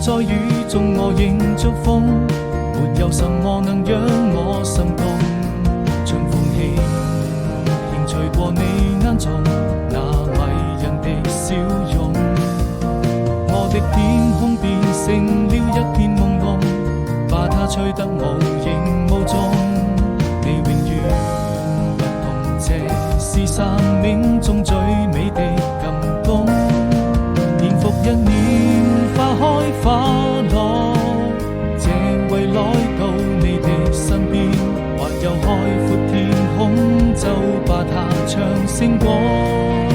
在雨中我仍祝福，沒有什麼能讓我心動。春風起，輕吹過你眼中那迷人的笑容，我的天空變成了一片朦朧，把它吹得無影無蹤。你永遠不同，這是生命中最美的感動。年復一年，花開花落，這為來到你的身邊，或有海闊天空，就把它唱勝過。